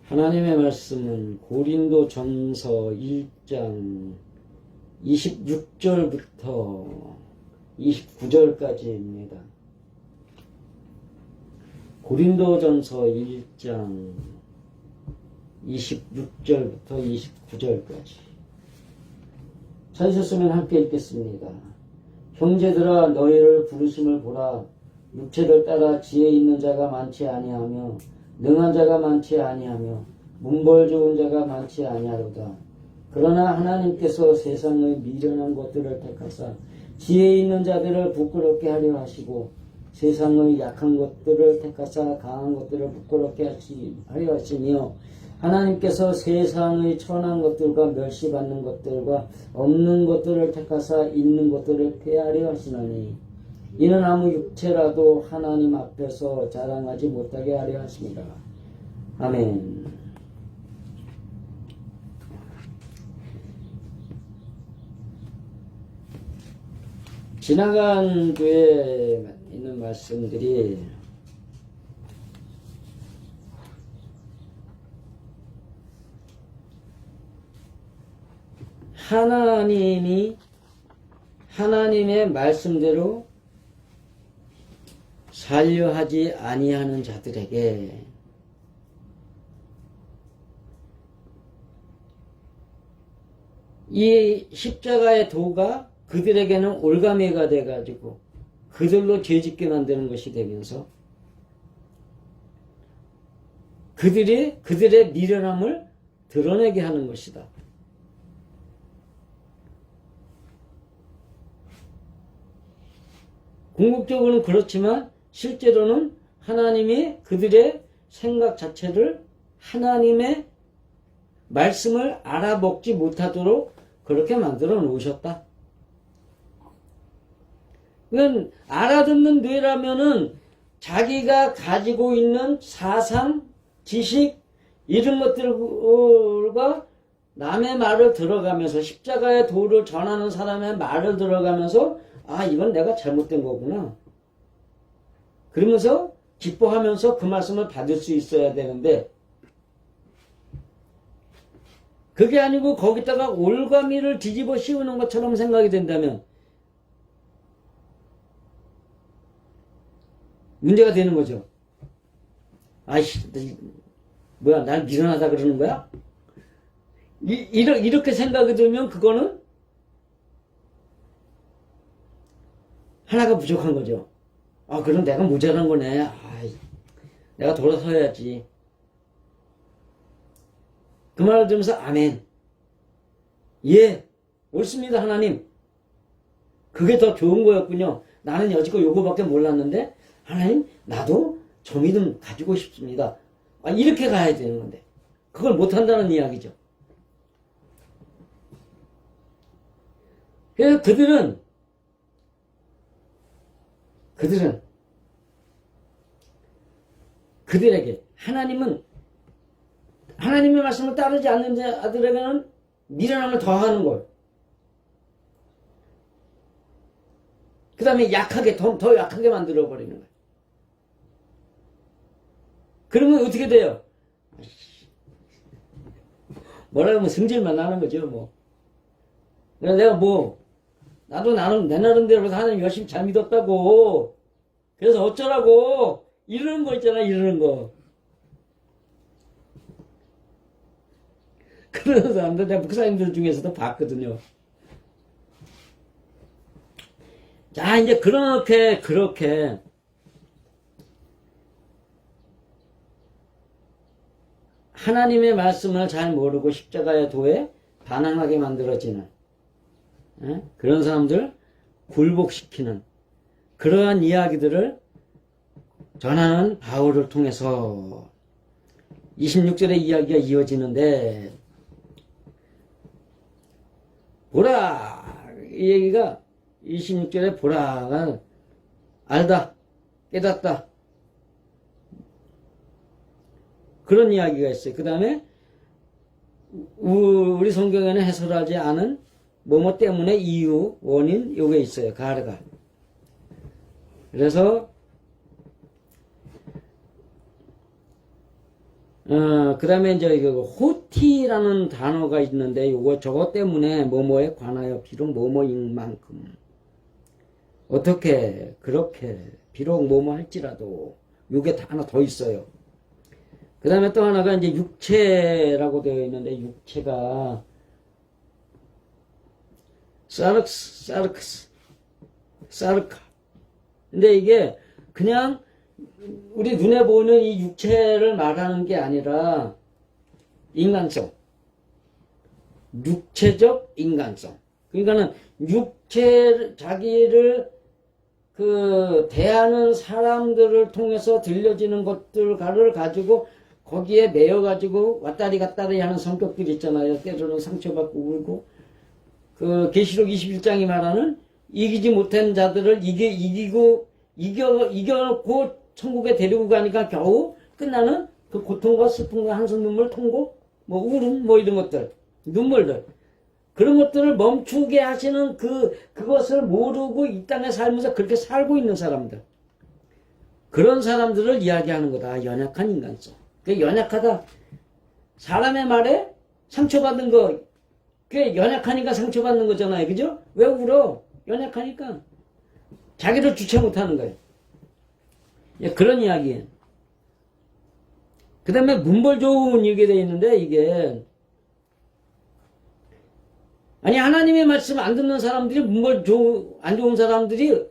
하나님의 말씀은 고린도전서 1장 26절부터 29절까지입니다. 고린도전서 1장 26절부터 29절까지. 찾으셨으면 함께 읽겠습니다. 형제들아, 너희를 부르심을 보라. 육체를 따라 지혜 있는 자가 많지 아니하며 능한 자가 많지 아니하며 문벌 좋은 자가 많지 아니하로다. 그러나 하나님께서 세상의 미련한 것들을 택하사 지혜 있는 자들을 부끄럽게 하려 하시고 세상의 약한 것들을 택하사 강한 것들을 부끄럽게 하려 하시며 하나님께서 세상의 천한 것들과 멸시받는 것들과 없는 것들을 택하사 있는 것들을 폐하려 하시나니 이는 아무 육체라도 하나님 앞에서 자랑하지 못하게 하려 하십니다. 아멘. 지나간 주에 있는 말씀들이 하나님이 하나님의 말씀대로 살려 하지 아니하는 자들에게 이 십자가의 도가 그들에게는 올가매가 돼가지고 그들로 죄짓게 만드는 것이 되면서 그들이 그들의 미련함을 드러내게 하는 것이다. 궁극적으로는 그렇지만 실제로는 하나님이 그들의 생각 자체를 하나님의 말씀을 알아먹지 못하도록 그렇게 만들어 놓으셨다. 그건 알아듣는 뇌라면은 자기가 가지고 있는 사상, 지식 이런 것들과 남의 말을 들어가면서 십자가의 도를 전하는 사람의 말을 들어가면서 아, 이건 내가 잘못된 거구나. 그러면서 기뻐하면서 그 말씀을 받을 수 있어야 되는데 그게 아니고 거기다가 올가미를 뒤집어 씌우는 것처럼 생각이 된다면 문제가 되는 거죠. 아이씨, 뭐야, 날 미련하다 그러는 거야? 이렇게 생각이 들면 그거는 하나가 부족한 거죠. 아, 그럼 내가 모자란 거네. 아이, 내가 돌아서야지. 그 말을 들으면서 아멘. 예, 옳습니다, 하나님. 그게 더 좋은 거였군요. 나는 여지껏 요거밖에 몰랐는데 하나님, 나도 저 믿음 가지고 싶습니다. 아, 이렇게 가야 되는 건데 그걸 못한다는 이야기죠. 그래서 그들에게 하나님은 하나님의 말씀을 따르지 않는 자들에게는 미련함을 더하는 걸. 그 다음에 약하게 더 약하게 만들어버리는 거예요. 그러면 어떻게 돼요? 뭐라 하면 승질만 나는 거죠, 뭐. 내가 나도 내 나름대로 하나님 열심히 잘 믿었다고. 그래서 어쩌라고. 이러는 거 있잖아, 이러는 거. 그런 사람들 내가 목사님들 중에서도 봤거든요. 자, 이제 그렇게 하나님의 말씀을 잘 모르고 십자가의 도에 반항하게 만들어지는 그런 사람들 굴복시키는 그러한 이야기들을 전하는 바울을 통해서 26절의 이야기가 이어지는데 보라, 이 얘기가 26절에 보라가 알다, 깨닫다 그런 이야기가 있어요. 그 다음에 우리 성경에는 해설하지 않은 뭐뭐 때문에 이유, 원인 요게 있어요. 가르가. 그래서 그 다음에 이제 이거 호티라는 단어가 있는데 저거 때문에 뭐뭐에 관하여 비록 뭐뭐인 만큼 어떻게 그렇게 비록 뭐뭐 할지라도 요게 다 하나 더 있어요. 그 다음에 또 하나가 이제 육체라고 되어 있는데 육체가 사르카. 근데 이게 그냥 우리 눈에 보이는 이 육체를 말하는 게 아니라 인간성. 육체적 인간성. 그러니까는 자기를 대하는 사람들을 통해서 들려지는 것들을 가지고 거기에 매여가지고 왔다리 갔다리 하는 성격들이 있잖아요. 때로는 상처받고 울고. 계시록 21장이 말하는 이기지 못한 자들을 이겨놓고 천국에 데리고 가니까 겨우 끝나는 그 고통과 슬픔과 한숨 눈물 통고 뭐 울음 뭐 이런 것들 눈물들 그런 것들을 멈추게 하시는 그것을 모르고 이 땅에 살면서 그렇게 살고 있는 사람들 그런 사람들을 이야기하는 거다. 연약한 인간성. 그게 연약하다. 사람의 말에 상처받는 거 그게 연약하니까 상처받는 거잖아요. 그죠? 왜 울어? 연약하니까 자기를 주체 못하는 거예요. 예, 그런 이야기예요. 그 다음에 문벌 좋은 이게 되어 있는데 이게 아니 하나님의 말씀 안 듣는 사람들이 안 좋은 사람들이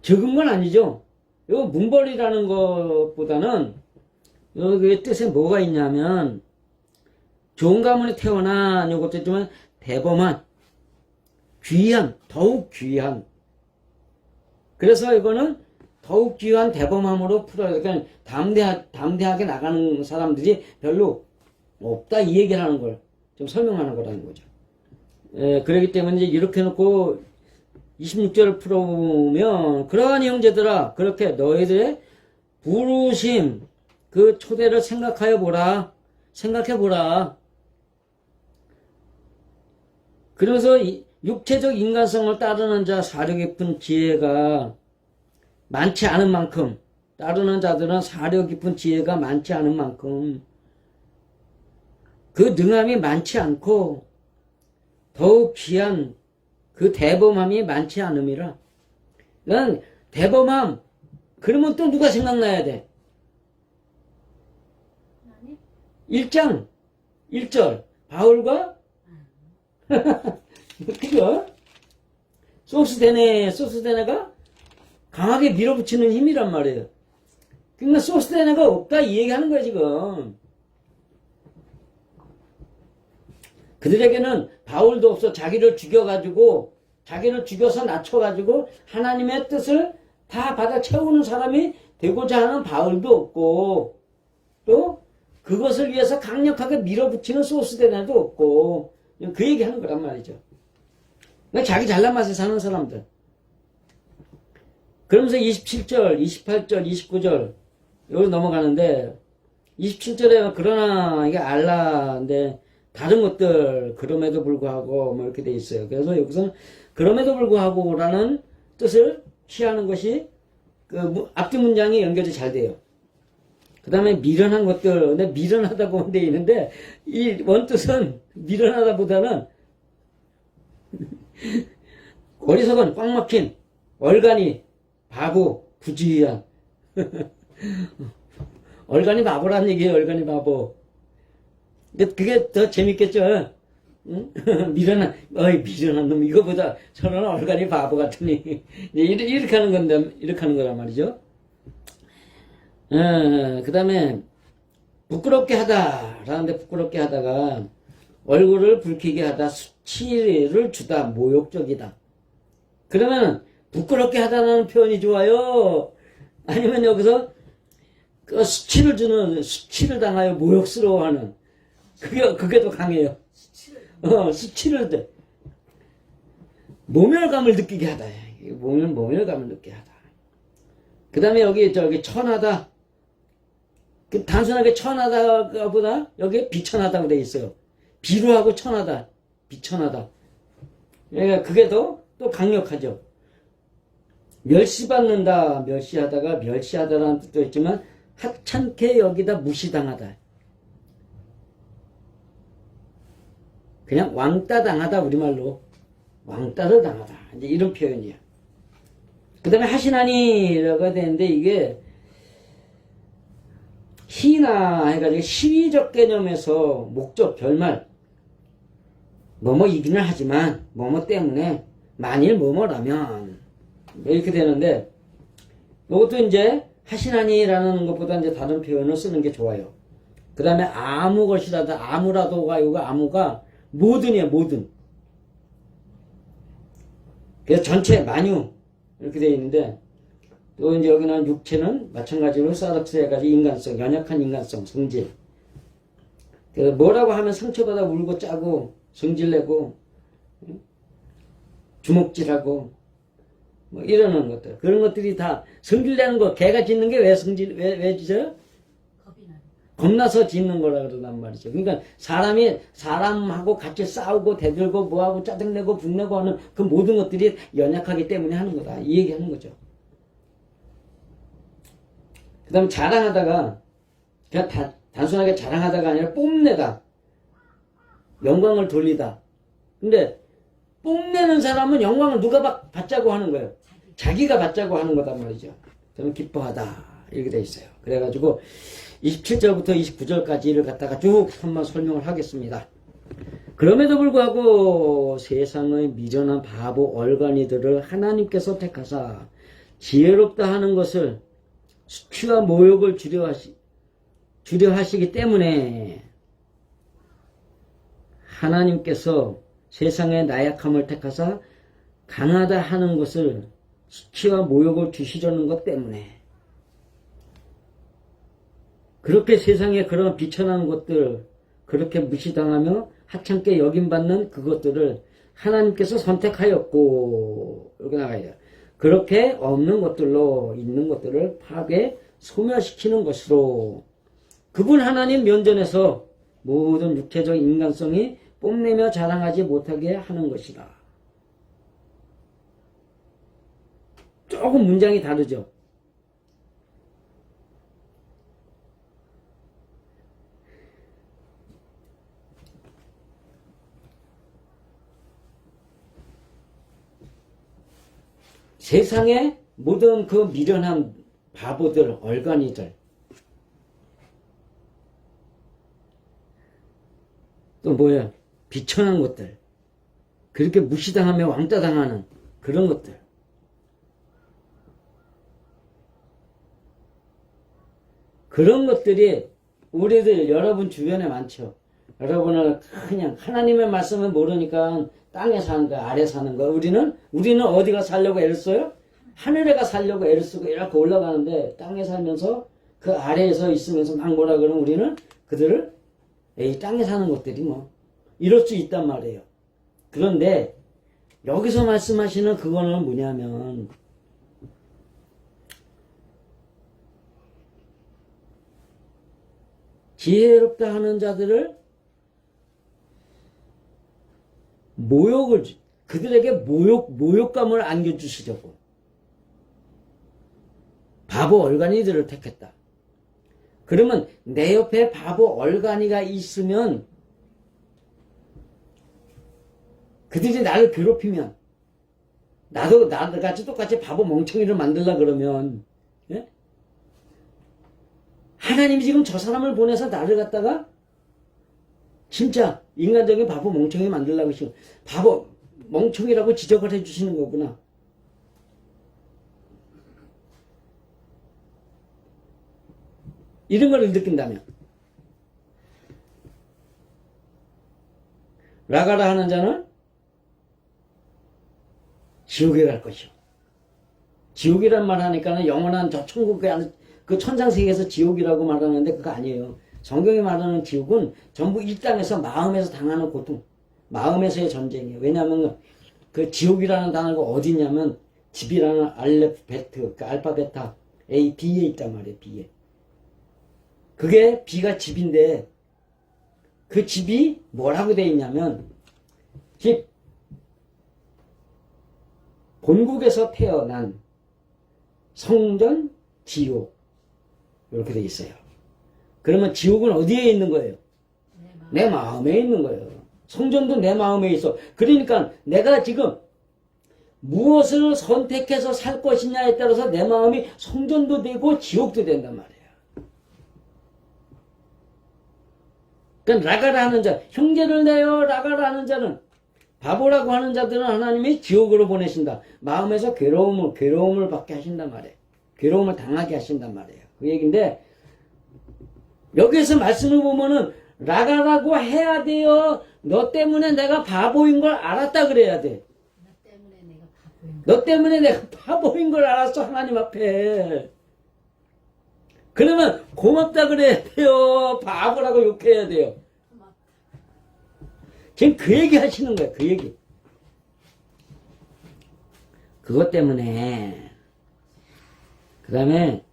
적은 건 아니죠. 요 문벌이라는 것보다는 여기 뜻에 뭐가 있냐면 좋은 가문에 태어난 요것도 있지만 대범한 귀한 더욱 귀한 그래서 이거는 더욱 귀한 대범함으로 풀어야 그러니까 담대하게 나가는 사람들이 별로 없다 이 얘기를 하는 걸 좀 설명하는 거라는 거죠. 그렇기 때문에 이제 이렇게 놓고 26절을 풀어보면 그러한 형제들아 그렇게 너희들의 부르심 그 초대를 생각해 보라. 그래서 육체적 인간성을 따르는 자 사려 깊은 지혜가 많지 않은 만큼 따르는 자들은 사려 깊은 지혜가 많지 않은 만큼 그 능함이 많지 않고 더욱 귀한 그 대범함이 많지 않음이라. 난 대범함 그러면 또 누가 생각나야 돼? 1장 1절 바울과 그죠? 소스데네가 강하게 밀어붙이는 힘이란 말이에요. 그러니까 소스데네가 없다 이 얘기하는 거야 지금. 그들에게는 바울도 없어. 자기를 죽여서 낮춰가지고 하나님의 뜻을 다 받아 채우는 사람이 되고자 하는 바울도 없고 또 그것을 위해서 강력하게 밀어붙이는 소스데네도 없고 그 얘기하는 거란 말이죠. 그러니까 자기 잘난 맛에 사는 사람들. 그러면서 27절, 28절, 29절 여기로 넘어가는데 27절에 그러나 이게 알라인데 다른 것들 그럼에도 불구하고 뭐 이렇게 돼 있어요. 그래서 여기서는 그럼에도 불구하고라는 뜻을 취하는 것이 그 앞뒤 문장이 연결이 잘 돼요. 그 다음에 미련한 것들, 근데 미련하다고 돼 있는데 이 원뜻은 미련하다보다는 어리석은 꽉 막힌 얼간이 바보 부주의한 얼간이 바보란 얘기예요. 얼간이 바보. 근데 그게 더 재밌겠죠. 응? 미련한 놈 이거보다 저런 얼간이 바보 같으니 이렇게 하는 건데 이렇게 하는 거란 말이죠. 그 다음에 부끄럽게 하다라는데 부끄럽게 하다가 얼굴을 붉히게 하다 수치를 주다 모욕적이다. 그러면 부끄럽게 하다라는 표현이 좋아요? 아니면 여기서 그 수치를 당하여 모욕스러워하는 그게 더 강해요. 수치를 모멸감을 느끼게 하다. 모멸감을 느끼게 하다. 그 다음에 여기 천하다. 단순하게 천하다보다 여기 비천하다고 되어 있어요. 비루하고 천하다. 비천하다. 그러니까 그게 또 강력하죠. 멸시받는다. 멸시하다가 멸시하다라는 뜻도 있지만 하찮게 여기다 무시당하다. 그냥 왕따 당하다, 우리말로. 왕따를 당하다. 이제 이런 표현이야. 그 다음에 하시나니라고 되는데, 이게 희나 해가지고 시위적 개념에서 목적, 결말, 뭐뭐 이기는 하지만 뭐뭐 때문에 만일 뭐뭐라면 이렇게 되는데, 이것도 이제 하시나니라는 것보다 이제 다른 표현을 쓰는 게 좋아요. 그 다음에 아무 것이라도, 아무라도가, 이거 아무가 모든이에요, 모든. 그래서 전체 만유 이렇게 되어 있는데, 또 이제 여기는 육체는 마찬가지로 사르스 해가지고 인간성, 연약한 인간성, 성질. 그래서 뭐라고 하면 상처받아 울고 짜고 성질내고 주먹질하고 뭐 이러는 것들, 그런 것들이 다 성질내는 거. 개가 짖는 게 왜 짖어요? 겁나서 짖는 거라 그러단 말이죠. 그러니까 사람이 사람하고 같이 싸우고 대들고 뭐하고 짜증내고 분내고 하는 그 모든 것들이 연약하기 때문에 하는 거다, 이 얘기하는 거죠. 그 다음 자랑하다가, 그냥 단순하게 자랑하다가 아니라 뽐내다, 영광을 돌리다. 근데 뽐내는 사람은 영광을 누가 받자고 하는 거예요? 자기가 받자고 하는 거단 말이죠. 그러면 기뻐하다 이렇게 돼 있어요. 그래가지고 27절부터 29절까지를 갖다가 쭉 한번 설명을 하겠습니다. 그럼에도 불구하고 세상의 미련한 바보 얼간이들을 하나님께서 택하사 지혜롭다 하는 것을 수치와 모욕을 주려 하시기 때문에, 하나님께서 세상의 나약함을 택하사 강하다 하는 것을 수치와 모욕을 주시려는 것 때문에, 그렇게 세상에 그런 비천한 것들, 그렇게 무시당하며 하찮게 여김받는 그것들을 하나님께서 선택하였고, 이렇게 나가요. 그렇게 없는 것들로 있는 것들을 파괴, 소멸시키는 것으로 그분 하나님 면전에서 모든 육체적 인간성이 뽐내며 자랑하지 못하게 하는 것이다. 조금 문장이 다르죠. 세상의 모든 그 미련한 바보들, 얼간이들, 또 뭐야, 비천한 것들, 그렇게 무시당하며 왕따당하는 그런 것들, 그런 것들이 우리들 여러분 주변에 많죠. 여러분은 그냥 하나님의 말씀을 모르니까 땅에 사는 거, 아래 사는 거. 우리는 어디가 살려고 애를 써요? 하늘에가 살려고 애를 쓰고 이렇게 올라가는데, 땅에 살면서 그 아래에서 있으면서 막 뭐라 그러면 우리는 그들을 에이, 땅에 사는 것들이 뭐 이럴 수 있단 말이에요. 그런데 여기서 말씀하시는 그거는 뭐냐면, 지혜롭다 하는 자들을 그들에게 모욕감을 안겨주시려고 바보 얼간이들을 택했다. 그러면 내 옆에 바보 얼간이가 있으면, 그들이 나를 괴롭히면, 나도 나같이 똑같이 바보 멍청이를 만들라 그러면, 예? 하나님이 지금 저 사람을 보내서 나를 갖다가 진짜 인간적인 바보 멍청이 만들라고 지금 바보 멍청이라고 지적을 해주시는 거구나. 이런 걸 느낀다면, 라가라 하는 자는 지옥에 갈 것이요. 지옥이란 말 하니까는 영원한 저 천국에 그 천장세계에서 지옥이라고 말하는데 그거 아니에요. 성경이 말하는 지옥은 전부 이 땅에서 마음에서 당하는 고통, 마음에서의 전쟁이에요. 왜냐하면 그 지옥이라는 단어가 어디 있냐면 집이라는 알레베트, 그 알파 베타 A, B에 있단 말이에요. B에. 그게 B가 집인데, 그 집이 뭐라고 되어 있냐면, 집, 본국에서 태어난 성전, 지옥, 이렇게 돼 있어요. 그러면 지옥은 어디에 있는 거예요? 내 마음에 있는 거예요. 성전도 내 마음에 있어. 그러니까 내가 지금 무엇을 선택해서 살 것이냐에 따라서 내 마음이 성전도 되고 지옥도 된단 말이에요. 그러니까 라가라 하는 자, 형제를 내어 라가라 하는 자는, 바보라고 하는 자들은 하나님이 지옥으로 보내신다. 마음에서 괴로움을 받게 하신단 말이에요. 괴로움을 당하게 하신단 말이에요. 그 얘기인데, 여기에서 말씀을 보면은 라가라고 해야 돼요. 너 때문에 내가 바보인 걸 알았다 그래야 돼. 너 때문에 내가 바보인 걸 알았어, 하나님 앞에. 그러면 고맙다 그래야 돼요. 바보라고 욕해야 돼요. 지금 그 얘기 하시는 거예요. 그 얘기. 그것 때문에 그 다음에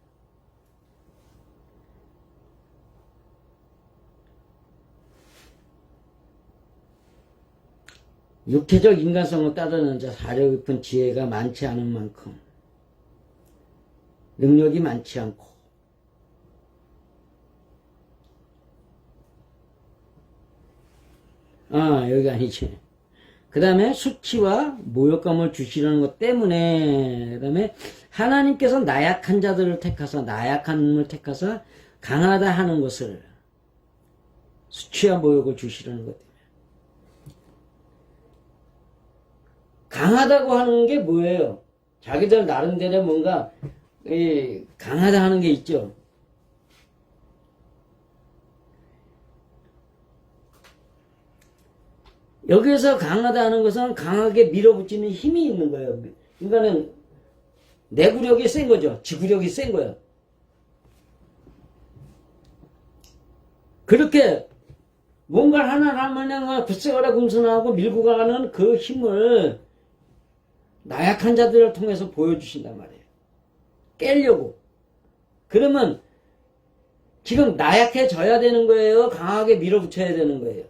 육체적 인간성을 따르는 자, 사려 깊은 지혜가 많지 않은 만큼 능력이 많지 않고 여기 아니지. 그 다음에 수치와 모욕감을 주시려는 것 때문에, 그 다음에 하나님께서 나약한 자들을 택하사, 나약함을 택하사 강하다 하는 것을, 수치와 모욕을 주시려는 것 때문에. 강하다고 하는 게 뭐예요? 자기들 나름대로 뭔가 강하다 하는 게 있죠. 여기에서 강하다 하는 것은 강하게 밀어붙이는 힘이 있는 거예요. 그러니까는 내구력이 센 거죠. 지구력이 센 거예요. 그렇게 뭔가 하나를 하면 굳세어라 금선하고 밀고 가는 그 힘을 나약한 자들을 통해서 보여주신단 말이에요. 깨려고. 그러면 지금 나약해져야 되는 거예요? 강하게 밀어붙여야 되는 거예요?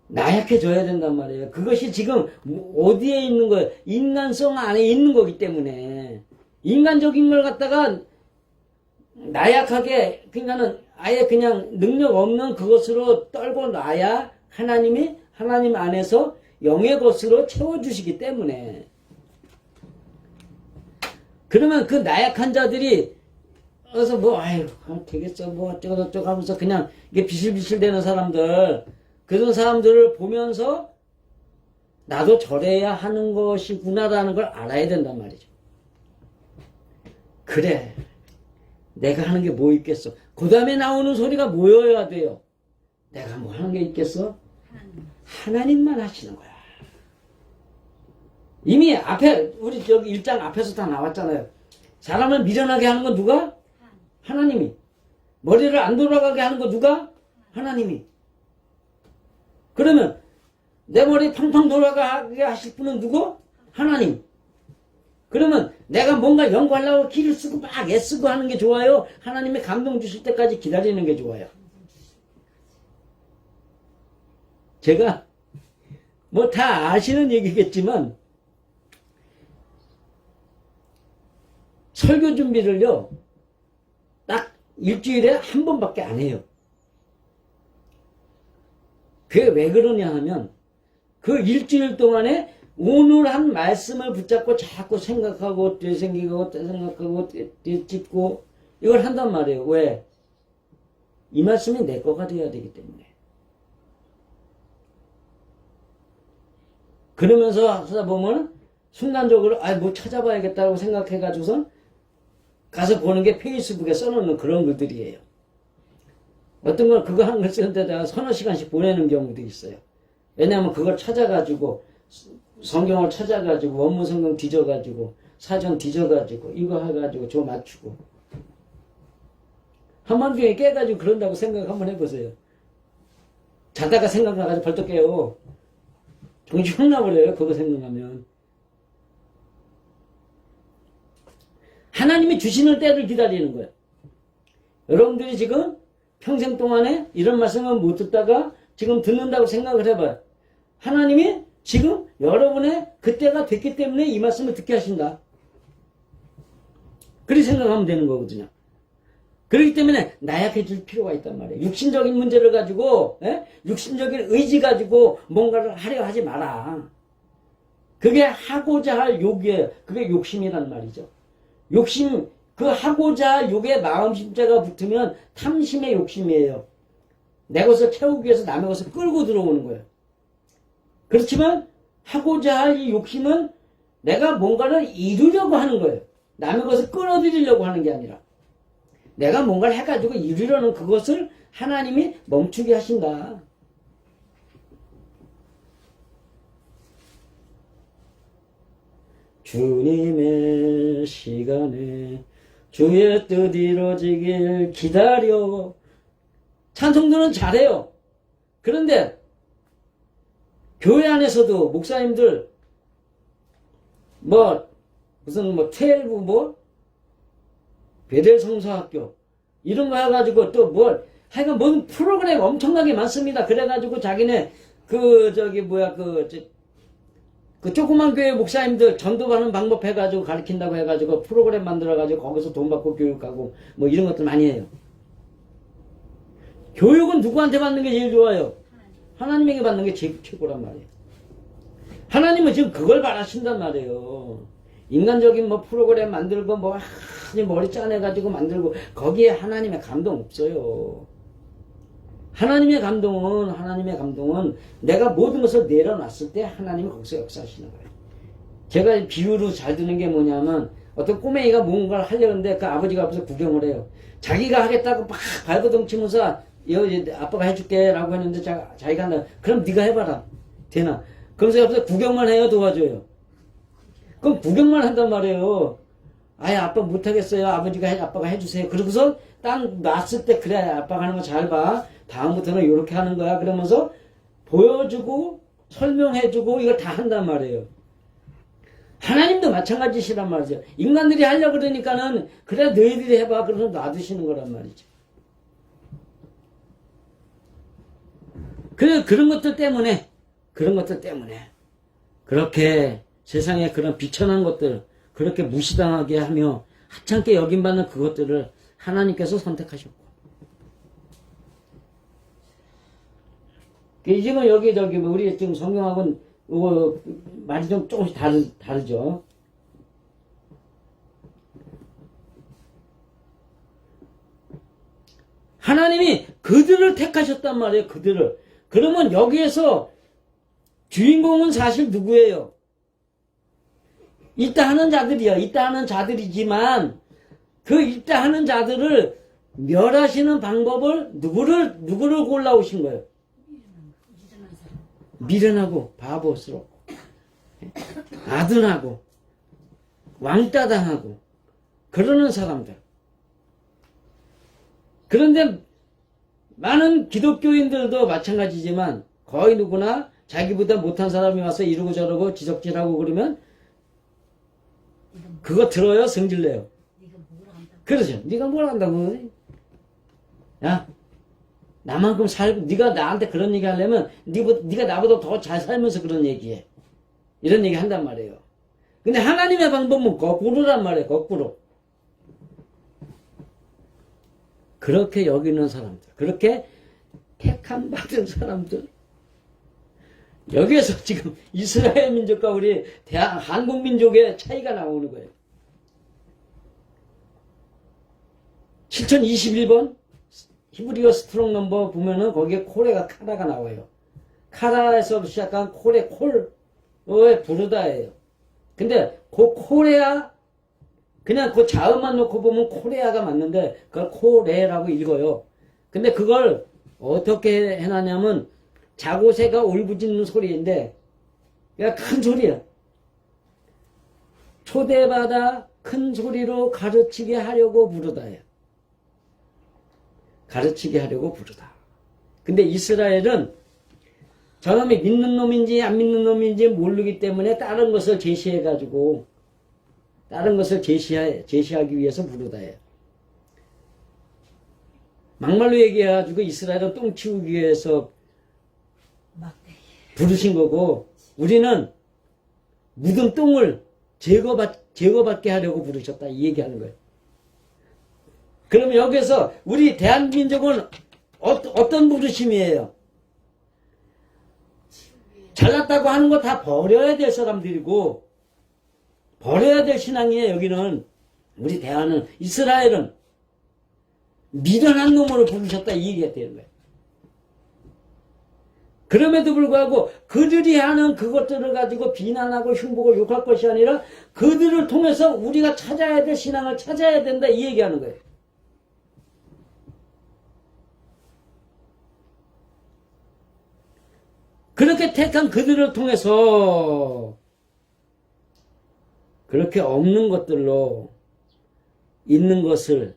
나약해져야 된단 말이에요. 그것이 지금 어디에 있는 거예요? 인간성 안에 있는 거기 때문에. 인간적인 걸 갖다가 나약하게, 그러니까는 아예 그냥 능력 없는 그것으로 떨고 놔야 하나님이 하나님 안에서 영의 것으로 채워주시기 때문에. 그러면 그 나약한 자들이 어서 아유 되겠어 어쩌고저쩌고 하면서 그냥 이게 비실비실 되는 사람들, 그런 사람들을 보면서 나도 저래야 하는 것이구나라는 걸 알아야 된단 말이죠. 그래, 내가 하는 게 뭐 있겠어? 그 다음에 나오는 소리가 뭐여야 돼요? 내가 뭐 하는 게 있겠어? 하나님만 하시는 거야. 이미 앞에 우리 저기 1장 앞에서 다 나왔잖아요. 사람을 미련하게 하는 건 누가? 하나님이. 머리를 안 돌아가게 하는 건 누가? 하나님이. 그러면 내 머리 팡팡 돌아가게 하실 분은 누구? 하나님. 그러면 내가 뭔가 연구하려고 기를 쓰고 막 애쓰고 하는 게 좋아요? 하나님의 감동 주실 때까지 기다리는 게 좋아요? 제가 뭐 다 아시는 얘기겠지만 설교 준비를요 딱 일주일에 한 번밖에 안 해요. 그게 왜 그러냐 하면 그 일주일 동안에 오늘 한 말씀을 붙잡고 자꾸 생각하고 되새기고 생각하고 뒤집고 이걸 한단 말이에요. 왜? 이 말씀이 내 거가 되어야 되기 때문에. 그러면서 하다 보면 순간적으로 뭐 찾아봐야겠다고 생각해가지고선 가서 보는 게 페이스북에 써놓는 그런 글들이에요. 어떤 건 그거 한 글 쓰는데다가 서너 시간씩 보내는 경우도 있어요. 왜냐하면 그걸 찾아가지고 성경을 찾아가지고 원문 성경 뒤져가지고 사전 뒤져가지고 이거 해가지고 저 맞추고 한밤중에 깨가지고 그런다고 생각 한번 해보세요. 자다가 생각나가지고 벌떡 깨요. 정신 확 나버려요. 그거 생각하면. 하나님이 주시는 때를 기다리는 거예요. 여러분들이 지금 평생 동안에 이런 말씀을 못 듣다가 지금 듣는다고 생각을 해봐요. 하나님이 지금 여러분의 그때가 됐기 때문에 이 말씀을 듣게 하신다. 그렇게 생각하면 되는 거거든요. 그렇기 때문에 나약해질 필요가 있단 말이에요. 육신적인 문제를 가지고, 육신적인 의지 가지고 뭔가를 하려 하지 마라. 그게 하고자 할 욕이에요. 그게 욕심이란 말이죠. 욕심, 그 하고자 할 욕에 마음심자가 붙으면 탐심의 욕심이에요. 내 것을 채우기 위해서 남의 것을 끌고 들어오는 거예요. 그렇지만 하고자 할 이 욕심은 내가 뭔가를 이루려고 하는 거예요. 남의 것을 끌어들이려고 하는 게 아니라 내가 뭔가를 해가지고 이루려는 그것을 하나님이 멈추게 하신다. 주님의 시간에 주의 뜻 이루어지길 기다려. 찬송들은 잘해요. 그런데 교회 안에서도 목사님들 무슨 12 베델 성서학교 이런 거 해가지고 또 하여간 뭔 프로그램 엄청나게 많습니다. 그래가지고 자기네 그 조그만 교회 목사님들 전도하는 방법 해가지고 가르친다고 해가지고 프로그램 만들어가지고 거기서 돈 받고 교육하고 이런 것들 많이 해요. 교육은 누구한테 받는 게 제일 좋아요? 하나님에게 받는 게 최고란 말이에요. 하나님은 지금 그걸 바라신단 말이에요. 인간적인 프로그램 만들고 머리 짜내가지고 만들고 거기에 하나님의 감동 없어요. 하나님의 감동은 내가 모든 것을 내려놨을 때 하나님이 거기서 역사하시는 거예요. 제가 비유로 잘 드는 게 뭐냐면 어떤 꼬맹이가 뭔가를 하려는데 그 아버지가 앞에서 구경을 해요. 자기가 하겠다고 막 발버둥치면서 아빠가 해줄게 라고 했는데 자기가 한다. 그럼 네가 해봐라. 되나? 그러면서 옆에서 구경만 해요? 도와줘요? 그럼 구경만 한단 말이에요. 아예 아빠 못하겠어요. 아빠가 해주세요. 그러고서 딱 놨을 때 그래 아빠가 하는 거 잘 봐. 다음부터는 이렇게 하는 거야. 그러면서 보여주고 설명해주고 이걸 다 한단 말이에요. 하나님도 마찬가지시란 말이죠. 인간들이 하려고 그러니까는 그래 너희들이 해봐. 그러면서 놔두시는 거란 말이죠. 그런 것들 때문에 그렇게 세상에 그런 비천한 것들 그렇게 무시당하게 하며 하찮게 여김받는 그것들을 하나님께서 선택하셨고 지금 여기 우리 지금 성경하고는 말이 좀 조금씩 다르죠. 하나님이 그들을 택하셨단 말이에요. 그들을. 그러면 여기에서 주인공은 사실 누구예요? 있다 하는 자들이요. 있다 하는 자들이지만 그 있다 하는 자들을 멸하시는 방법을 누구를 골라오신 거예요? 미련하고 바보스럽고 아둔하고 왕따당하고 그러는 사람들. 그런데 많은 기독교인들도 마찬가지지만 거의 누구나 자기보다 못한 사람이 와서 이러고 저러고 지적질하고 그러면 그거 들어요? 성질내요? 그러죠. 네가 뭘 한다고? 야, 나만큼 살고 네가 나한테 그런 얘기 하려면 네가 나보다 더 잘 살면서 그런 얘기해. 이런 얘기 한단 말이에요. 근데 하나님의 방법은 거꾸로란 말이에요. 거꾸로. 그렇게 여기는 사람들, 그렇게 택함 받은 사람들. 여기에서 지금 이스라엘 민족과 우리 한국 민족의 차이가 나오는 거예요. 7021번 히브리어 스트롱 넘버 보면은 거기에 카라가 나와요. 카라에서 시작한 콜의 부르다예요. 근데 그 코레아 그냥 그 자음만 놓고 보면 코레아가 맞는데 그걸 코레라고 읽어요. 근데 그걸 어떻게 해놨냐면 자고새가 울부짖는 소리인데 그냥 큰 소리야. 초대받아 큰 소리로 가르치게 하려고 부르다예요. 가르치게 하려고 부르다. 근데 이스라엘은 저놈이 믿는 놈인지 안 믿는 놈인지 모르기 때문에 다른 것을 제시해가지고 다른 것을 제시하기 위해서 부르다예요. 막말로 얘기해가지고 이스라엘은 똥 치우기 위해서 부르신 거고 우리는 묻은 똥을 제거받게 하려고 부르셨다 이 얘기하는 거예요. 그러면 여기서 우리 대한민족은 어떤 부르심이에요? 잘났다고 하는 거 다 버려야 될 사람들이고 버려야 될 신앙이에요. 여기는 우리 대한은 이스라엘은 미련한 놈으로 부르셨다 이 얘기가 되는 거예요. 그럼에도 불구하고 그들이 하는 그것들을 가지고 비난하고 흉보고 욕할 것이 아니라 그들을 통해서 우리가 찾아야 될 신앙을 찾아야 된다 이 얘기하는 거예요. 그렇게 택한 그들을 통해서 그렇게 없는 것들로 있는 것을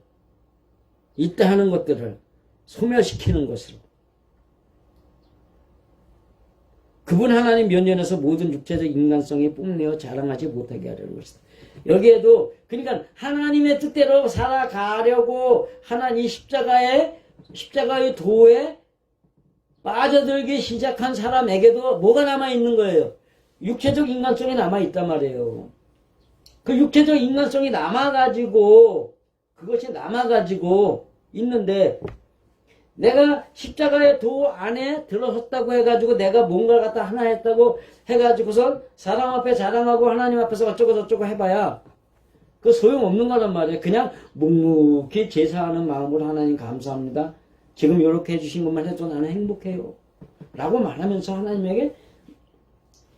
있다 하는 것들을 소멸시키는 것으로 그분 하나님 면전에서 모든 육체적 인간성이 뽐내어 자랑하지 못하게 하려는 것이다. 여기에도 그러니까 하나님의 뜻대로 살아가려고 하나님 십자가의 도에 빠져들기 시작한 사람에게도 뭐가 남아있는 거예요? 육체적 인간성이 남아있단 말이에요. 그 육체적 인간성이 그것이 남아가지고 있는데 내가 십자가의 도 안에 들어섰다고 해가지고 내가 뭔가를 갖다 하나 했다고 해가지고서 사람 앞에 자랑하고 하나님 앞에서 어쩌고 저쩌고 해봐야 그 소용없는 거란 말이에요. 그냥 묵묵히 제사하는 마음으로 하나님 감사합니다. 지금 이렇게 해주신 것만 해도 나는 행복해요. 라고 말하면서 하나님에게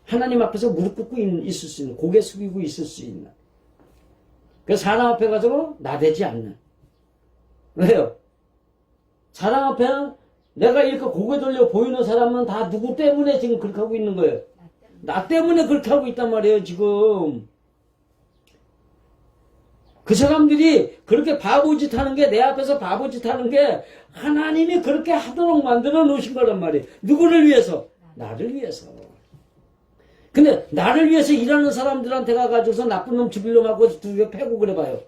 하나님 앞에서 무릎 꿇고 있을 수 있는, 고개 숙이고 있을 수 있는. 그래서 사람 앞에 가서 나대지 않는. 왜요? 사람 앞에는 내가 이렇게 고개 돌려 보이는 사람은 다 누구 때문에 지금 그렇게 하고 있는 거예요? 나 때문에 그렇게 하고 있단 말이에요, 지금. 그 사람들이 그렇게 바보짓 하는 게, 내 앞에서 바보짓 하는 게 하나님이 그렇게 하도록 만들어 놓으신 거란 말이에요. 누구를 위해서? 나를 위해서. 근데 나를 위해서 일하는 사람들한테 가가지고서 나쁜 놈 죽일 놈하고 두개 패고 그래봐요.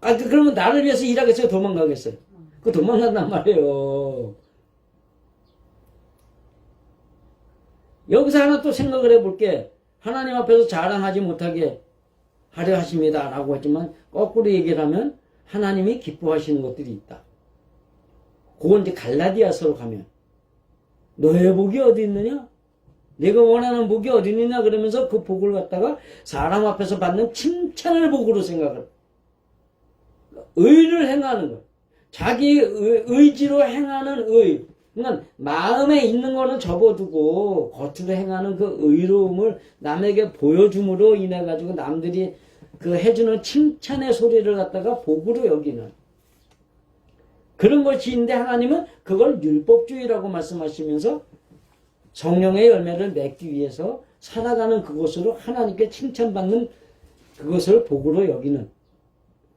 그러면 나를 위해서 일하겠어요? 도망가겠어요? 그 도망간단 말이에요. 여기서 하나 또 생각을 해볼게. 하나님 앞에서 자랑하지 못하게 하려 하십니다. 라고 했지만, 거꾸로 얘기를 하면, 하나님이 기뻐하시는 것들이 있다. 그건 이제 갈라디아서로 가면, 너의 복이 어디 있느냐? 내가 원하는 복이 어디 있느냐? 그러면서 그 복을 갖다가 사람 앞에서 받는 칭찬을 복으로 생각을. 의를 행하는 것. 자기 의지로 행하는 의. 그러니까 마음에 있는 거는 접어두고 겉으로 행하는 그 의로움을 남에게 보여줌으로 인해 가지고 남들이 그 해주는 칭찬의 소리를 갖다가 복으로 여기는 그런 것이 있는데 하나님은 그걸 율법주의라고 말씀하시면서 성령의 열매를 맺기 위해서 살아가는 그것으로 하나님께 칭찬받는 그것을 복으로 여기는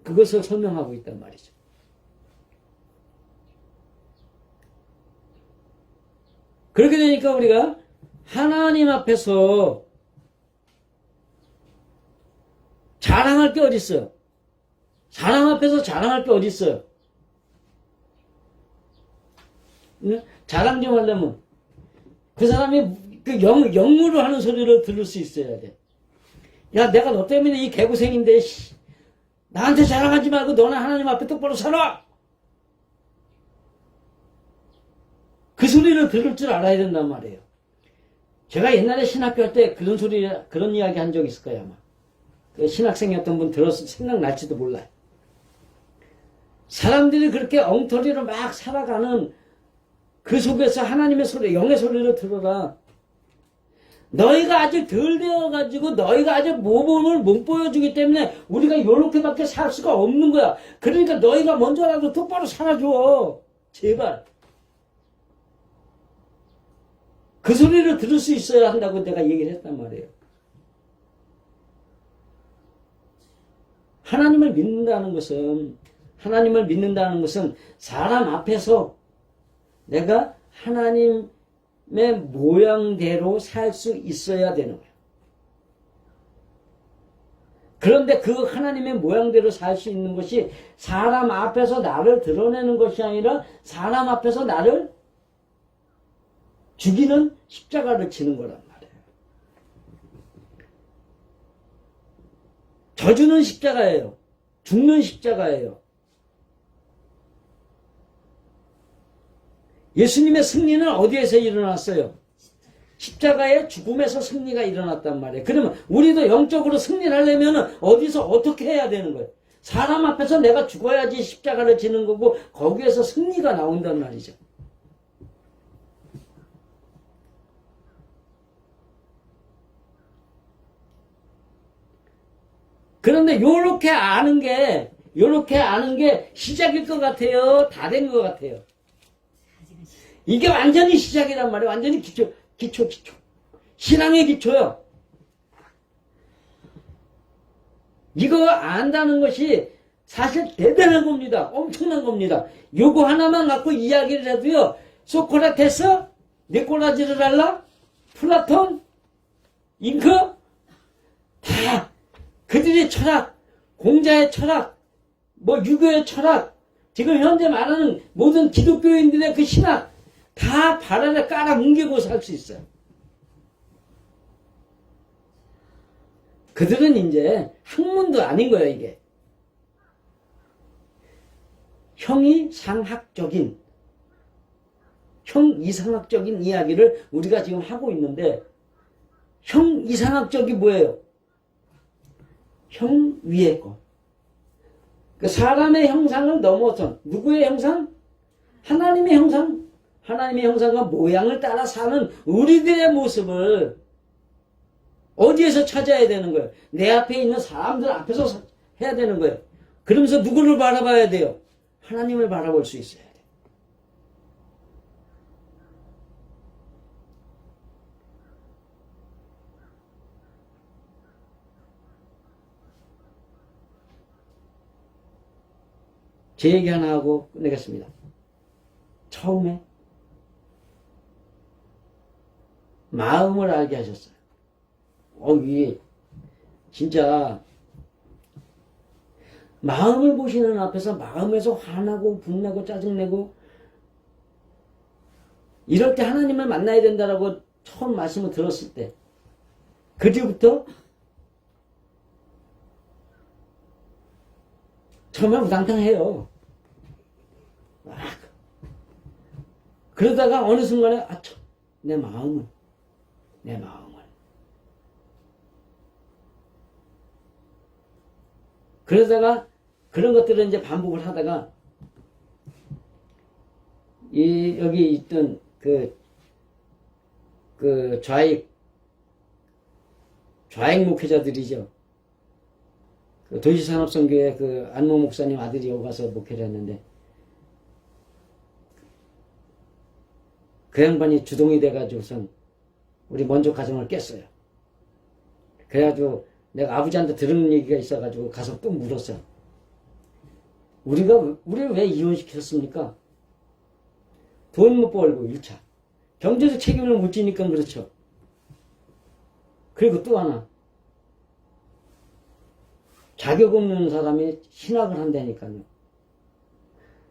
그것을 설명하고 있단 말이죠. 그렇게 되니까 우리가 하나님 앞에서 자랑할 게 어디 있어요? 사람 앞에서 자랑할 게 어디 있어요? 자랑 좀 하려면 그 사람이 그 영으로 하는 소리를 들을 수 있어야 돼. 야, 내가 너 때문에 이 개고생인데 나한테 자랑하지 말고 너는 하나님 앞에 똑바로 살아. 그 소리를 들을 줄 알아야 된단 말이에요. 제가 옛날에 신학교 할 때 그런 이야기 한 적 있을 거예요, 아마. 그 신학생이었던 분 들었을 생각날지도 몰라요. 사람들이 그렇게 엉터리로 막 살아가는 그 속에서 하나님의 소리, 영의 소리를 들어라. 너희가 아직 덜 되어가지고 너희가 아직 모범을 못 보여주기 때문에 우리가 요렇게밖에 살 수가 없는 거야. 그러니까 너희가 먼저라도 똑바로 살아줘. 제발. 그 소리를 들을 수 있어야 한다고 내가 얘기를 했단 말이에요. 하나님을 믿는다는 것은 사람 앞에서 내가 하나님의 모양대로 살 수 있어야 되는 거예요. 그런데 그 하나님의 모양대로 살 수 있는 것이 사람 앞에서 나를 드러내는 것이 아니라 사람 앞에서 나를 죽이는 십자가를 지는 거란 말이에요. 저주는 십자가예요. 죽는 십자가예요. 예수님의 승리는 어디에서 일어났어요? 십자가의 죽음에서 승리가 일어났단 말이에요. 그러면 우리도 영적으로 승리를 하려면 어디서 어떻게 해야 되는 거예요? 사람 앞에서 내가 죽어야지 십자가를 지는 거고 거기에서 승리가 나온단 말이죠. 그런데 요렇게 아는 게 시작일 것 같아요? 다 된 것 같아요? 이게 완전히 시작이란 말이에요. 완전히 기초. 신앙의 기초요. 이거 안다는 것이 사실 대단한 겁니다. 엄청난 겁니다. 요거 하나만 갖고 이야기를 해도요. 소크라테스, 니콜라지를 할라, 플라톤, 잉크, 다 그들의 철학, 공자의 철학, 뭐 유교의 철학, 지금 현재 말하는 모든 기독교인들의 그 신학 다 발 아래 깔아 뭉개고 살 수 있어요. 그들은 이제 학문도 아닌 거예요, 이게. 형이상학적인 이야기를 우리가 지금 하고 있는데, 형이상학적이 뭐예요? 형 위의 것. 그 사람의 형상을 넘어서 누구의 형상? 하나님의 형상. 하나님의 형상과 모양을 따라 사는 우리들의 모습을 어디에서 찾아야 되는 거예요? 내 앞에 있는 사람들 앞에서 해야 되는 거예요. 그러면서 누구를 바라봐야 돼요? 하나님을 바라볼 수 있어야 돼요. 제 얘기 하나 하고 끝내겠습니다. 처음에 마음을 알게 하셨어요. 이게 진짜 마음을 보시는 앞에서 마음에서 화나고 분내고 짜증내고 이럴 때 하나님을 만나야 된다라고 처음 말씀을 들었을 때 그 뒤부터 정말 우당탕해요. 그러다가 어느 순간에 내 마음을 그러다가 그런 것들을 이제 반복을 하다가 여기 있던 그 좌익 목회자들이죠. 그 도시산업선교회 그 안모 목사님 아들이 여기 가서 목회를 했는데 그 양반이 주동이 돼가지고선 우리 먼저 가정을 깼어요. 그래가지고 내가 아버지한테 들은 얘기가 있어가지고 가서 또 물었어요. 우리를 왜 이혼시켰습니까? 돈 못 벌고 1차. 경제적 책임을 못 지니까 그렇죠. 그리고 또 하나. 자격 없는 사람이 신학을 한다니까요.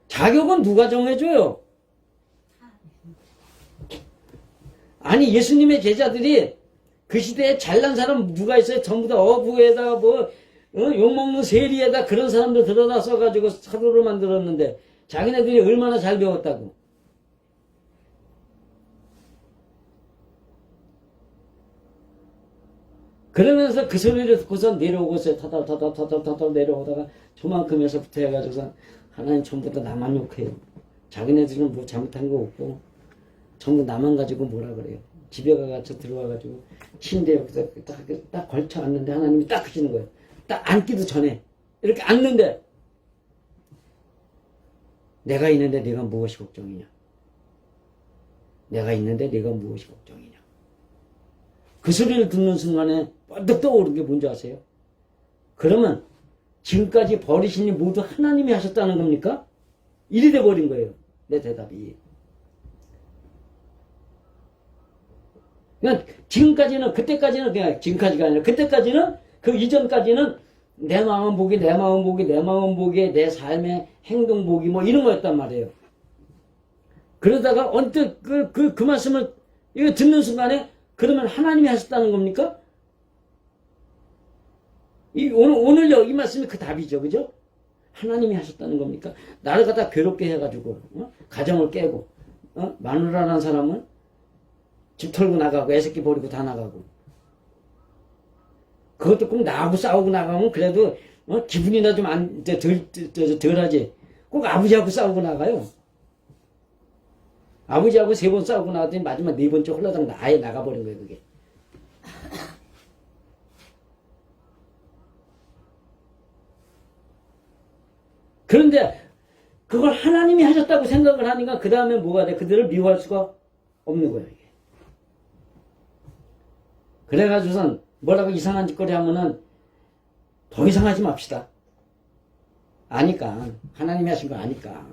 자격은 누가 정해줘요? 아니 예수님의 제자들이 그 시대에 잘난 사람 누가 있어요? 전부 다 어부에다 욕먹는 세리에다 그런 사람들 들어다 써가지고 사도를 만들었는데 자기네들이 얼마나 잘 배웠다고. 그러면서 그 소리를 듣고서 내려오고서 타달 내려오다가 저만큼에서부터 해가지고서 하나님 전부 다 나만 욕해요. 자기네들은 뭐 잘못한 거 없고 전부 나만 가지고 뭐라 그래요. 집에 가서 들어와가지고 침대 여기서 딱 걸쳐 앉는데 하나님이 딱 하시는 거예요. 딱 앉기도 전에 이렇게 앉는데 내가 있는데 네가 무엇이 걱정이냐? 내가 있는데 네가 무엇이 걱정이냐? 그 소리를 듣는 순간에 번뜩 떠오르는 게 뭔지 아세요? 그러면 지금까지 버리신 일 모두 하나님이 하셨다는 겁니까? 이리 돼버린 거예요. 내 대답이. 그러니까 지금까지는 그때까지는 그냥 지금까지가 아니라 그때까지는 그 이전까지는 내 마음 보기 내 삶의 행동 보기 뭐 이런 거였단 말이에요. 그러다가 언뜻 그 말씀을 이거 듣는 순간에 그러면 하나님이 하셨다는 겁니까? 오늘요 이 말씀이 그 답이죠, 그죠? 하나님이 하셨다는 겁니까? 나를 갖다 괴롭게 해가지고 가정을 깨고 마누라라는 사람은 집 털고 나가고 애새끼 버리고 다 나가고 그것도 꼭 나하고 싸우고 나가면 그래도 기분이나 좀 덜하지. 꼭 아버지하고 싸우고 나가요. 아버지하고 3번 싸우고 나갔더니 마지막 4번째 홀라당 아예 나가버린 거예요, 그게. 그런데 그걸 하나님이 하셨다고 생각을 하니까 그 다음에 뭐가 돼? 그들을 미워할 수가 없는 거예요, 이게. 그래가지고선 뭐라고 이상한 짓거리 하면은 더 이상 하지 맙시다. 아니까. 하나님이 하신 거 아니까.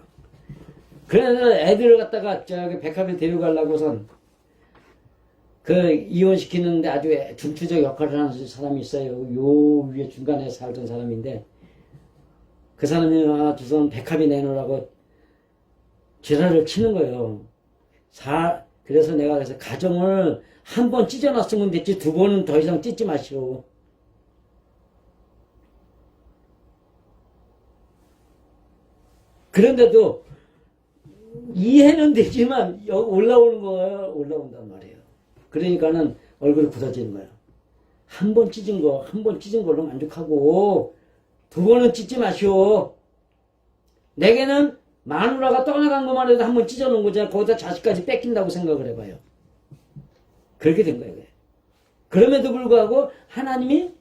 그래서 애들을 갖다가 저기 백합에 데려가려고선 그 이혼시키는데 아주 중추적 역할을 하는 사람이 있어요. 요 위에 중간에 살던 사람인데 그 사람이 와서선 백합이 내놓으라고 지랄을 치는 거예요. 그래서 내가 그래서 가정을 한 번 찢어놨으면 됐지 2번은 더 이상 찢지 마시오. 그런데도 이해는 되지만 여기 올라오는 거예요. 올라온단 말이에요. 그러니까는 얼굴이 굳어지는 거예요. 한 번 찢은 걸로 만족하고 2번은 찢지 마시오. 내게는 마누라가 떠나간 것만 해도 한 번 찢어놓은 거잖아. 거기다 자식까지 뺏긴다고 생각을 해봐요. 그렇게 된 거예요. 그럼에도 불구하고 하나님이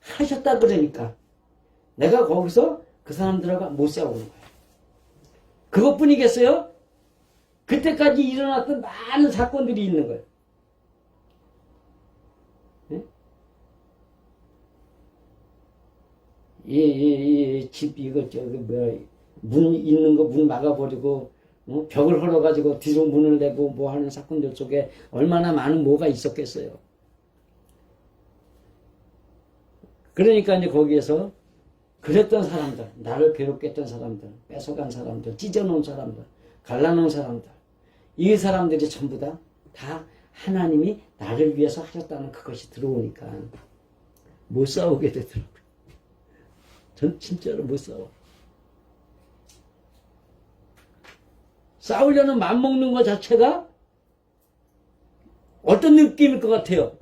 하셨다 그러니까 내가 거기서 그 사람들하고 못 싸우는 거예요. 그것뿐이겠어요? 그때까지 일어났던 많은 사건들이 있는 거예요. 네? 집 이거 저기 뭐야 문 있는 거 문 막아버리고 벽을 헐어가지고 뒤로 문을 내고 뭐 하는 사건들 속에 얼마나 많은 뭐가 있었겠어요. 그러니까 이제 거기에서 그랬던 사람들, 나를 괴롭게 했던 사람들, 뺏어간 사람들, 찢어놓은 사람들, 갈라놓은 사람들, 이 사람들이 전부 다 하나님이 나를 위해서 하셨다는 그것이 들어오니까 못 싸우게 되더라고요. 전 진짜로 못 싸워. 싸우려는 맘먹는 것 자체가 어떤 느낌일 것 같아요?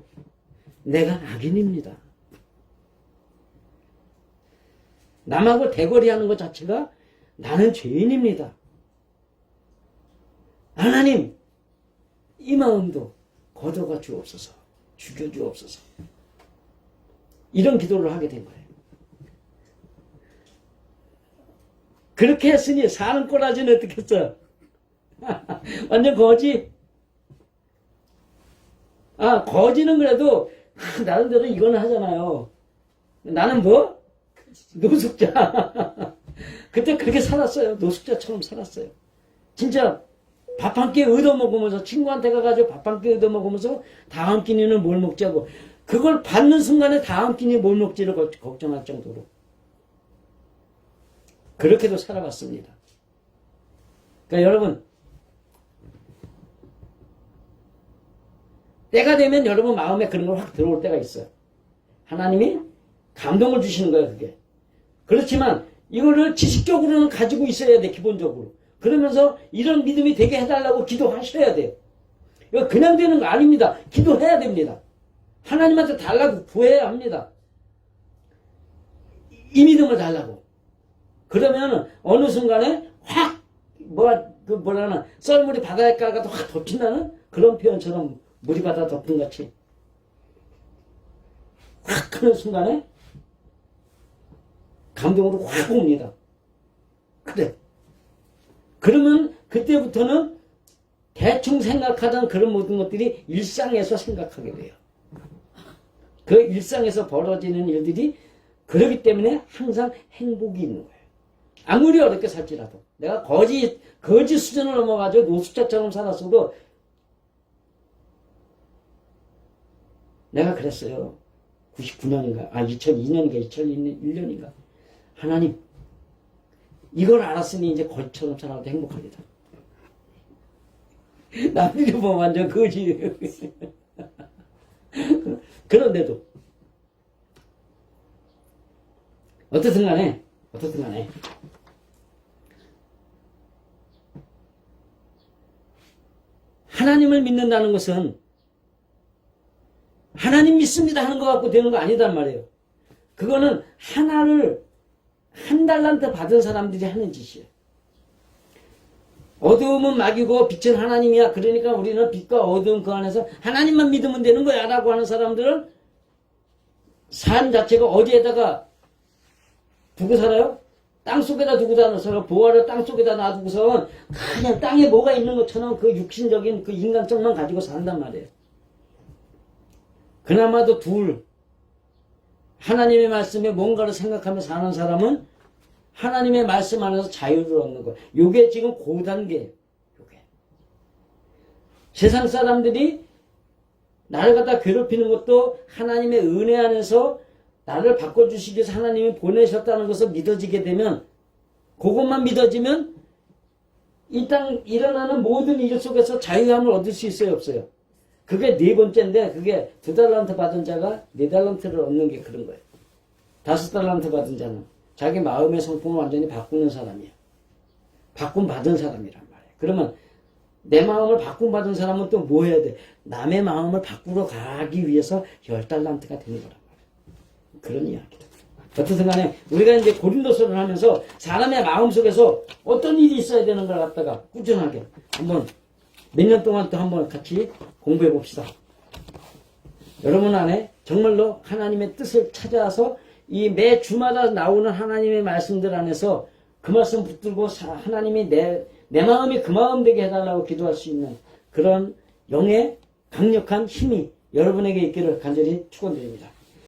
내가 악인입니다. 남하고 대거리하는 것 자체가 나는 죄인입니다. 하나님, 이 마음도 거둬가 주옵소서, 죽여주옵소서. 이런 기도를 하게 된 거예요. 그렇게 했으니 사는 꼬라지는 어떻게 했어요? 완전 거지? 거지는 그래도 나름대로 이거는 하잖아요. 나는 뭐? 노숙자. 그때 그렇게 살았어요. 노숙자처럼 살았어요. 진짜 밥 한 끼 얻어먹으면서 친구한테 가가지고 밥 한 끼 얻어먹으면서 다음 끼니는 뭘 먹자고. 그걸 받는 순간에 다음 끼니 뭘 먹지를 걱정할 정도로. 그렇게도 살아봤습니다. 그러니까 여러분 때가 되면 여러분 마음에 그런 걸 확 들어올 때가 있어요. 하나님이 감동을 주시는 거예요, 그게. 그렇지만 이거를 지식적으로는 가지고 있어야 돼, 기본적으로. 그러면서 이런 믿음이 되게 해달라고 기도하셔야 돼요. 이거 그냥 되는 거 아닙니다. 기도해야 됩니다. 하나님한테 달라고 구해야 합니다. 이 믿음을 달라고. 그러면 어느 순간에 확 뭐라나 썰물이 바다에 깔아도 확 덮친다는 그런 표현처럼 물이 바다 덮은 같이 확 하는 순간에 감동으로 확 옵니다. 그래. 그러면 그때부터는 대충 생각하던 그런 모든 것들이 일상에서 생각하게 돼요. 그 일상에서 벌어지는 일들이 그러기 때문에 항상 행복이 있는 거예요. 아무리 어렵게 살지라도 내가 거지 수준을 넘어가지고 노숙자처럼 살았어도 내가 그랬어요. 99년인가 2002년인가 2001년인가 하나님 이걸 알았으니 이제 거지처럼 살아도 행복합니다. 남들이 보면 완전 거지. 그런데도 어떻든 간에 어떻든 간에 하나님을 믿는다는 것은 하나님 믿습니다 하는 것 갖고 되는 거 아니단 말이에요. 그거는 하나를 한 달란트 받은 사람들이 하는 짓이에요. 어두움은 막이고 빛은 하나님이야. 그러니까 우리는 빛과 어두움 그 안에서 하나님만 믿으면 되는 거야 라고 하는 사람들은 삶 자체가 어디에다가 두고 살아요? 땅속에다 두고 살아서 보화를 땅속에다 놔두고서 그냥 땅에 뭐가 있는 것처럼 그 육신적인 그 인간성만 가지고 산단 말이에요. 그나마도 하나님의 말씀에 뭔가를 생각하며 사는 사람은 하나님의 말씀 안에서 자유를 얻는 거예요. 요게 지금 고단계예요. 요게. 세상 사람들이 나를 갖다 괴롭히는 것도 하나님의 은혜 안에서 나를 바꿔주시기 위해서 하나님이 보내셨다는 것을 믿어지게 되면, 그것만 믿어지면 이 땅 일어나는 모든 일 속에서 자유함을 얻을 수 있어요, 없어요? 그게 네 번째인데, 그게 2달란트 받은 자가 4달란트를 얻는 게 그런 거예요. 5달란트 받은 자는 자기 마음의 성품을 완전히 바꾸는 사람이에요. 바꿈받은 사람이란 말이에요. 그러면 내 마음을 바꿈받은 사람은 또 뭐 해야 돼? 남의 마음을 바꾸러 가기 위해서 10달란트가 되는 거란 말이에요. 그런 이야기다. 어떻든 간에 우리가 이제 고린도서를 하면서 사람의 마음 속에서 어떤 일이 있어야 되는 걸 갖다가 꾸준하게 한번 몇 년 동안 또 한번 같이 공부해 봅시다. 여러분 안에 정말로 하나님의 뜻을 찾아서 이 매 주마다 나오는 하나님의 말씀들 안에서 그 말씀 붙들고 하나님이 내 마음이 그 마음 되게 해달라고 기도할 수 있는 그런 영의 강력한 힘이 여러분에게 있기를 간절히 축원드립니다.